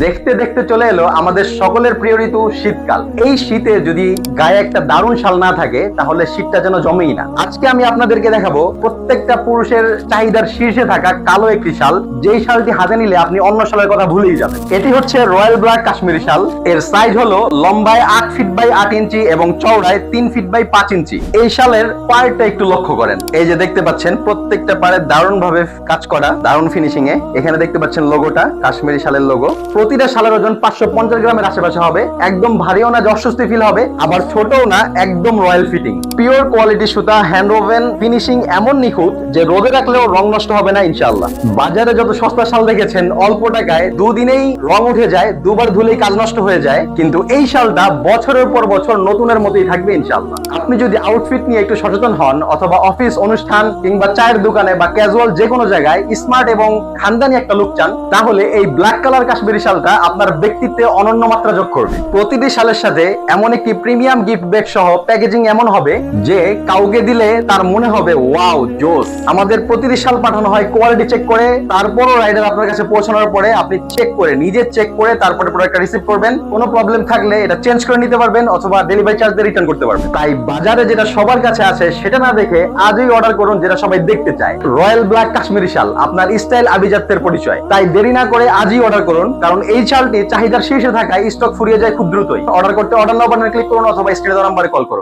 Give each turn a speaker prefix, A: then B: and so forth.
A: দেখতে দেখতে চলে এলো আমাদের সকলের প্রিয় ঋতু শীতকাল। এই শীতে যদি গায়ে একটা দারুণ শাল না থাকে তাহলে শীতটা যেন জমেই না। আজকে আমি আপনাদেরকে দেখাবো প্রত্যেকটা পুরুষের চাহিদার শীর্ষে থাকা কালো একটি শাল, যেই শালটি হাতে নিলে আপনি অন্য শালের কথা ভুলেই যাবেন। এটি হচ্ছে রয়্যাল ব্ল্যাক কাশ্মীরি শাল। এর সাইজ হলো লম্বায় 8 ফিট বাই 8 ইঞ্চি এবং চওড়ায় 3 ফিট বাই 5 ইঞ্চি। এই শালের পাড়টা একটু লক্ষ্য করেন। এই যে দেখতে পাচ্ছেন প্রত্যেকটা পাড়ে দারুণ ভাবে কাজ করা, দারুণ ফিনিশিং এ। এখানে দেখতে পাচ্ছেন লোগোটা, কাশ্মীরি শালের লোগো। প্রতিটা শালের ওজন 550 গ্রামের আশেপাশে হবে। একদম ভারীও না যে অস্বস্তি ফিল হবে, আবার ছোটও না, একদম রয়্যাল ফিটিং। পিওর কোয়ালিটি সুতা, হ্যান্ড ওভেন, ফিনিশিং এমন নিখুঁত যে রোদে রাখলেও রং নষ্ট হবে না ইনশাআল্লাহ। বাজারে যত সস্তা শাল দেখেছেন অল্প টাকায় দুদিনেই রং উঠে যায়, দুবার ধুলেই কাজ নষ্ট হয়ে যায়, কিন্তু এই শালটা বছরের পর বছর নতুনের মতোই থাকবে ইনশাআল্লাহ। আপনি যদি আউটফিট নিয়ে একটু সচেতন হন, অথবা অফিস অনুষ্ঠান কিংবা চায়ের দোকানে বা ক্যাজুয়াল যে কোনো জায়গায় স্মার্ট এবং খানদানি একটা লুক চান, তাহলে এই ব্ল্যাক কালার কাশ্মীরি শালটা আপনার ব্যক্তিত্বে অনন্য মাত্রা যোগ করবে। প্রতিটি শালের সাথে এমন একটি প্রিমিয়াম গিফট ব্যাগ সহ প্যাকেজিং এমন হবে যে কাউকে দিলে তার মনে হবে ওয়াও জোস। আমাদের প্রতিটি শাল পাঠানো হয় কোয়ালিটি চেক করে, তারপরও রাইডার আপনার কাছে পৌঁছানোর পরে আপনি চেক করে, নিজে চেক করে তারপরে প্রোডাক্টটা রিসিভ করবেন। কোনো প্রবলেম থাকলে এটা চেঞ্জ করে নিতে পারবেন অথবা ডেলিভারি চার্জ দিয়ে রিটার্ন করতে পারবেন। তাই বাজারে যেটা সবার কাছে আছে সেটা না দেখে আজই অর্ডার করুন যেটা সবাই দেখতে চায়। রয়্যাল ব্ল্যাক কাশ্মীরি শাল, আপনার স্টাইল আভিজাত্যের পরিচয়। তাই দেরি না করে আজই অর্ডার করুন, কারণ এই শালটি চাহিদার শীর্ষে থাকায় স্টক ফুরিয়ে যায় খুব দ্রুতই। অর্ডার করতে অর্ডার নাও বাটনে ক্লিক করুন অথবা স্ক্রিনে দেওয়া নাম্বারে কল করুন।